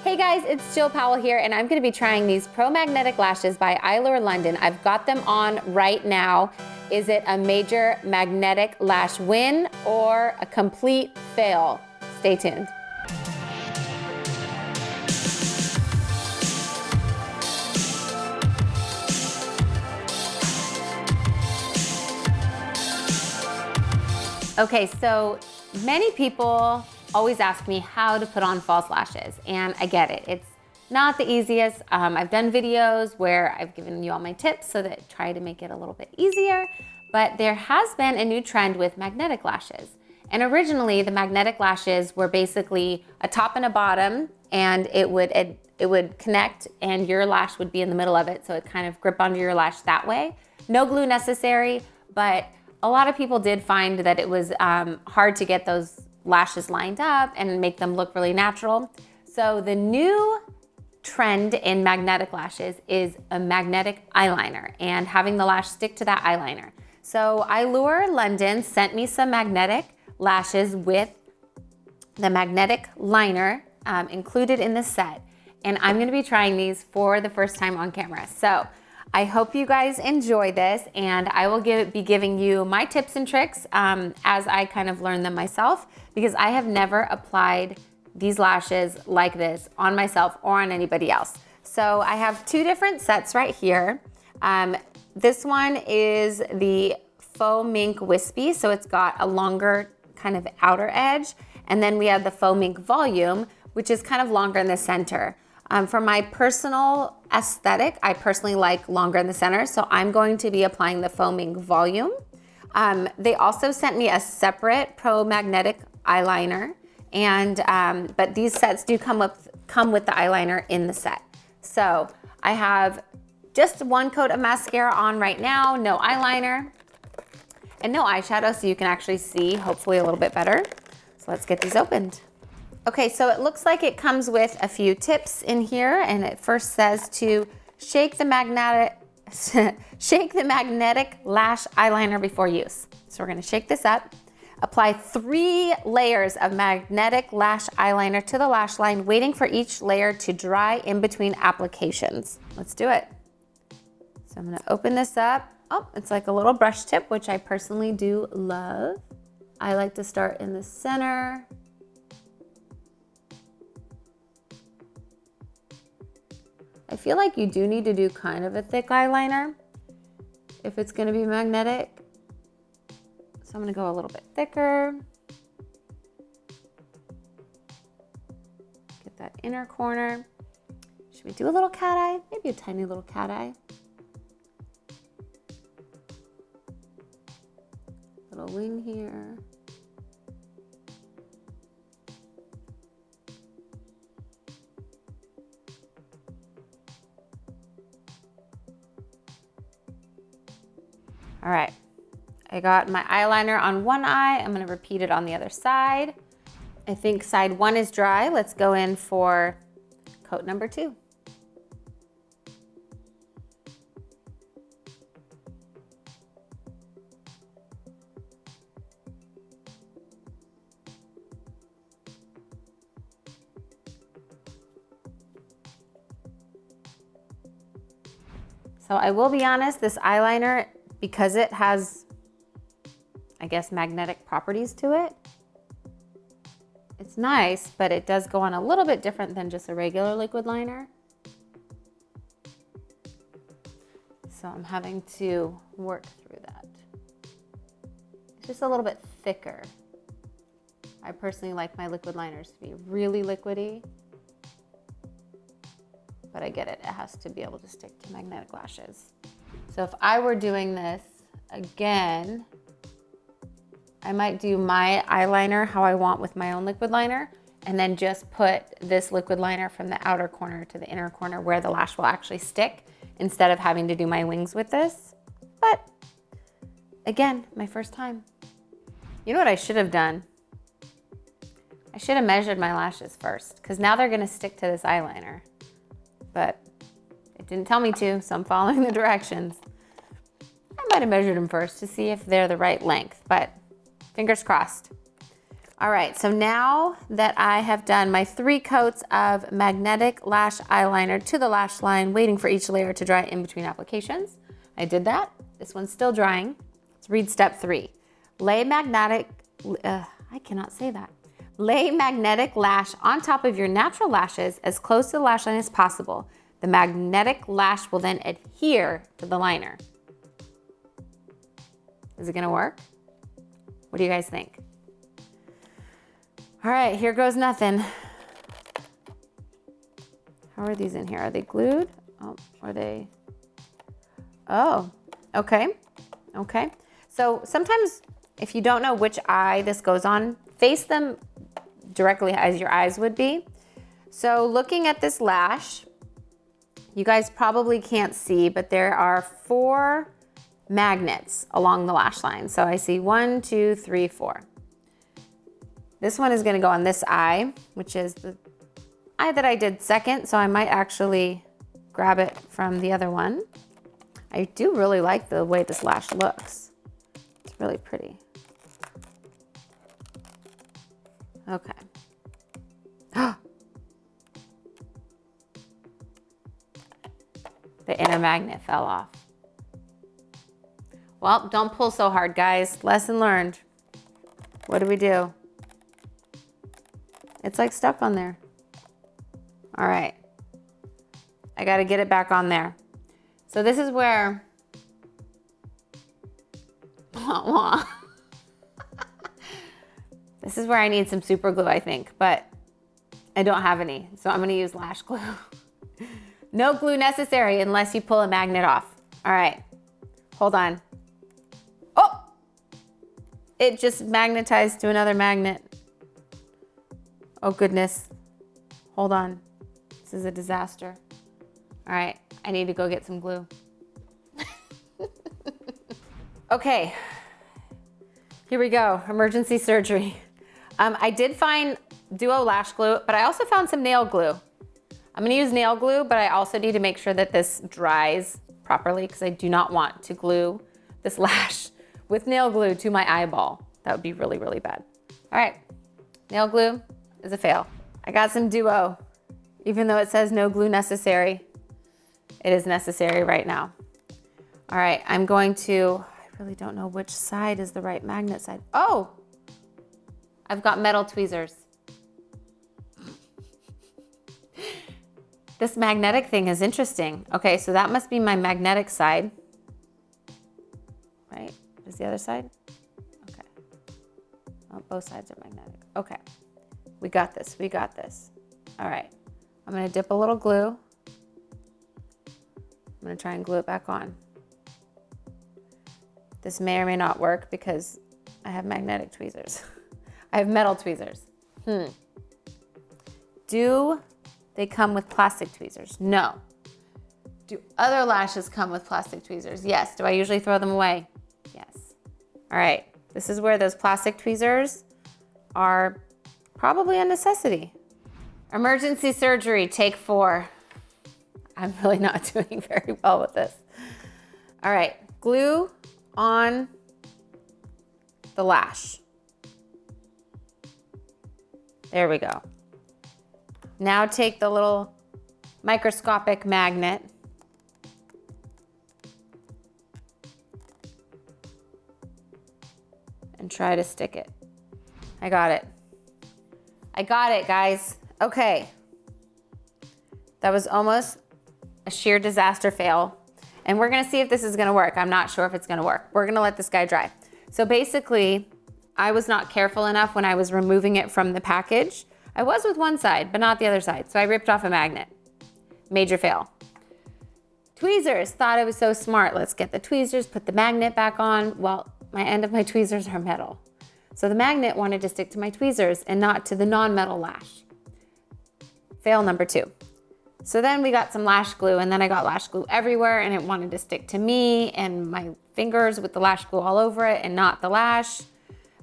Hey guys, it's Jill Powell here, and I'm going to be trying these Pro Magnetic Lashes by Eylure London. I've got them on right now. Is it a major magnetic lash win or a complete fail? Stay tuned. Okay, so many people always ask me how to put on false lashes, and I get it. It's not the easiest. I've done videos where I've given you all my tips so that try to make it a little bit easier, but there has been a new trend with magnetic lashes. And originally the magnetic lashes were basically a top and a bottom, and it would connect and your lash would be in the middle of it, so it kind of grip onto your lash that way. No glue necessary, but a lot of people did find that it was hard to get those lashes lined up and make them look really natural. So the new trend in magnetic lashes is a magnetic eyeliner and having the lash stick to that eyeliner. So Eylure London sent me some magnetic lashes with the magnetic liner included in the set. And I'm gonna be trying these for the first time on camera. So I hope you guys enjoy this, and I will be giving you my tips and tricks as I kind of learn them myself, because I have never applied these lashes like this on myself or on anybody else. So I have two different sets right here. This one is the Faux Mink Wispy, so it's got a longer kind of outer edge, and then we have the Faux Mink Volume, which is kind of longer in the center. For my personal aesthetic, I personally like longer in the center, so I'm going to be applying the Faux Mink Volume. They also sent me a separate Pro Magnetic eyeliner, and but these sets do come with the eyeliner in the set. So I have just one coat of mascara on right now, no eyeliner, and no eyeshadow, so you can actually see hopefully a little bit better. So let's get these opened. Okay, so it looks like it comes with a few tips in here, and it first says to shake the magnetic lash eyeliner before use. So we're gonna shake this up, apply 3 layers of magnetic lash eyeliner to the lash line, waiting for each layer to dry in between applications. Let's do it. So I'm gonna open this up. Oh, it's like a little brush tip, which I personally do love. I like to start in the center. I feel like you do need to do kind of a thick eyeliner if it's gonna be magnetic. So I'm gonna go a little bit thicker. Get that inner corner. Should we do a little cat eye? Maybe a tiny little cat eye. Little wing here. All right, I got my eyeliner on one eye. I'm gonna repeat it on the other side. I think side 1 is dry. Let's go in for coat number 2. So I will be honest, this eyeliner, because it has, I guess, magnetic properties to it, it's nice, but it does go on a little bit different than just a regular liquid liner. So I'm having to work through that. It's just a little bit thicker. I personally like my liquid liners to be really liquidy, but I get it, it has to be able to stick to magnetic lashes. So if I were doing this again, I might do my eyeliner how I want with my own liquid liner, and then just put this liquid liner from the outer corner to the inner corner where the lash will actually stick, instead of having to do my wings with this. But again, my first time. You know what I should have done? I should have measured my lashes first, because now they're gonna stick to this eyeliner. But it didn't tell me to, so I'm following the directions. I might have measured them first to see if they're the right length, but fingers crossed. All right, so now that I have done my 3 coats of magnetic lash eyeliner to the lash line, waiting for each layer to dry in between applications, I did that. This one's still drying. Let's read step 3. Lay magnetic, I cannot say that. Lay magnetic lash on top of your natural lashes as close to the lash line as possible. The magnetic lash will then adhere to the liner. Is it gonna work? What do you guys think? All right, here goes nothing. How are these in here? Are they glued? Oh, are they? Oh, okay. Okay. So sometimes if you don't know which eye this goes on, face them directly as your eyes would be. So looking at this lash, you guys probably can't see, but there are 4 magnets along the lash line. So I see 1, 2, 3, 4. This one is gonna go on this eye, which is the eye that I did second, so I might actually grab it from the other one. I do really like the way this lash looks. It's really pretty. Okay. The inner magnet fell off. Well, don't pull so hard, guys. Lesson learned. What do we do? It's like stuck on there. All right. I got to get it back on there. So this is where, this is where I need some super glue, I think, but I don't have any. So I'm going to use lash glue. No glue necessary unless you pull a magnet off. All right, hold on. Oh, it just magnetized to another magnet. Oh goodness, hold on. This is a disaster. All right, I need to go get some glue. Okay, here we go, emergency surgery. I did find Duo lash glue, but I also found some nail glue. I'm gonna use nail glue, but I also need to make sure that this dries properly because I do not want to glue this lash with nail glue to my eyeball. That would be really, really bad. All right, nail glue is a fail. I got some Duo. Even though it says no glue necessary, it is necessary right now. All right, I'm going to, I really don't know which side is the right magnet side. Oh, I've got metal tweezers. This magnetic thing is interesting. Okay, so that must be my magnetic side. Right, is the other side? Okay, oh, both sides are magnetic. Okay, we got this, we got this. All right, I'm gonna dip a little glue. I'm gonna try and glue it back on. This may or may not work because I have magnetic tweezers. I have metal tweezers. Do they come with plastic tweezers? No. Do other lashes come with plastic tweezers? Yes. Do I usually throw them away? Yes. All right, this is where those plastic tweezers are probably a necessity. Emergency surgery, take 4. I'm really not doing very well with this. All right, glue on the lash. There we go. Now take the little microscopic magnet and try to stick it. I got it. I got it, guys. Okay. That was almost a sheer disaster fail. And we're gonna see if this is gonna work. I'm not sure if it's gonna work. We're gonna let this guy dry. So basically, I was not careful enough when I was removing it from the package. I was with one side, but not the other side. So I ripped off a magnet. Major fail. Tweezers, thought I was so smart. Let's get the tweezers, put the magnet back on. Well, my end of my tweezers are metal. So the magnet wanted to stick to my tweezers and not to the non-metal lash. Fail number 2. So then we got some lash glue, and then I got lash glue everywhere, and it wanted to stick to me and my fingers with the lash glue all over it and not the lash.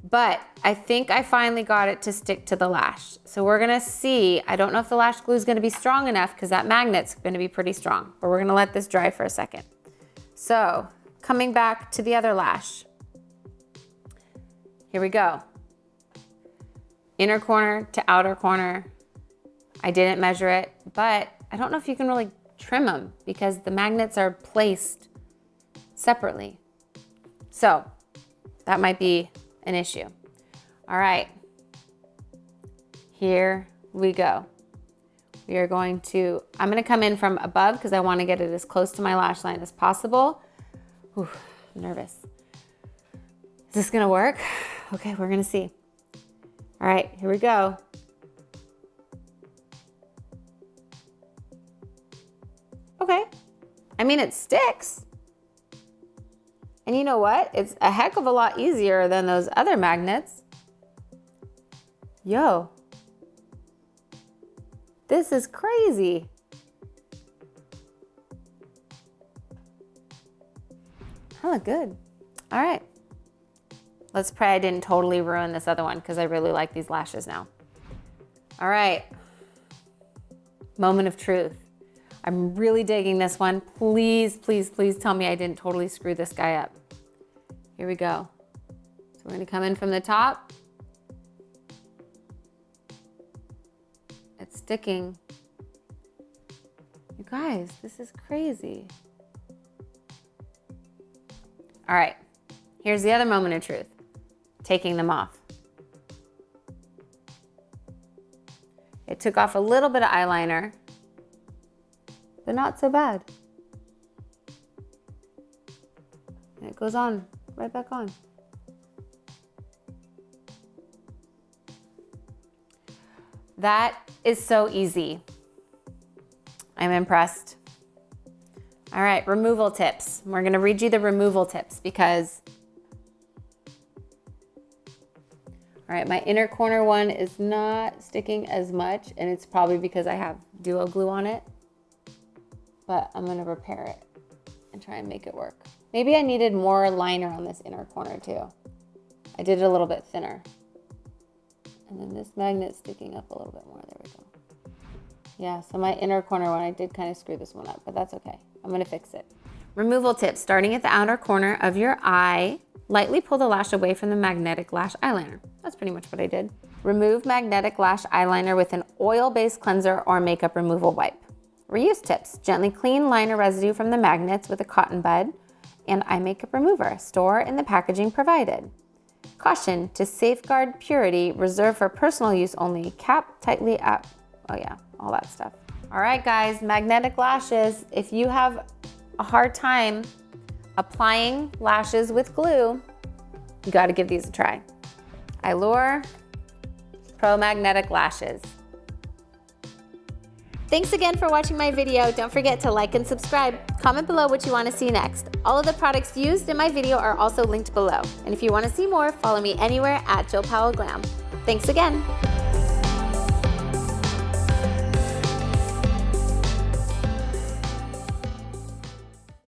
But I think I finally got it to stick to the lash. So we're gonna see, I don't know if the lash glue is gonna be strong enough because that magnet's gonna be pretty strong, but we're gonna let this dry for a second. So coming back to the other lash. Here we go. inner corner to outer corner. I didn't measure it, but I don't know if you can really trim them because the magnets are placed separately. So that might be an issue. All right, here we go. We are going to, I'm gonna come in from above because I wanna get it as close to my lash line as possible. Ooh, I'm nervous. Is this gonna work? Okay, we're gonna see. All right, here we go. Okay, I mean, it sticks. And you know what? It's a heck of a lot easier than those other magnets. Yo, this is crazy. I look good. All right. Let's pray I didn't totally ruin this other one because I really like these lashes now. All right. Moment of truth. I'm really digging this one. Please, please, please tell me I didn't totally screw this guy up. Here we go. So we're gonna come in from the top. It's sticking. You guys, this is crazy. All right, here's the other moment of truth. Taking them off. It took off a little bit of eyeliner, but not so bad. And it goes on, right back on. That is so easy. I'm impressed. All right, removal tips. We're gonna read you the removal tips because, all right, my inner corner one is not sticking as much, and it's probably because I have duo glue on it, but I'm gonna repair it and try and make it work. Maybe I needed more liner on this inner corner too. I did it a little bit thinner. And then this magnet's sticking up a little bit more, there we go. Yeah, so my inner corner one, I did kind of screw this one up, but that's okay. I'm gonna fix it. Removal tips, starting at the outer corner of your eye, lightly pull the lash away from the magnetic lash eyeliner. That's pretty much what I did. Remove magnetic lash eyeliner with an oil-based cleanser or makeup removal wipe. Reuse tips, gently clean liner residue from the magnets with a cotton bud and eye makeup remover. Store in the packaging provided. Caution, to safeguard purity, reserved for personal use only. Cap tightly up. Oh yeah, all that stuff. All right guys, magnetic lashes. If you have a hard time applying lashes with glue, you gotta give these a try. Eylure Pro Magnetic Lashes. Thanks again for watching my video. Don't forget to like and subscribe. Comment below what you want to see next. All of the products used in my video are also linked below. And if you want to see more, follow me anywhere at Jill Powell Glam. Thanks again.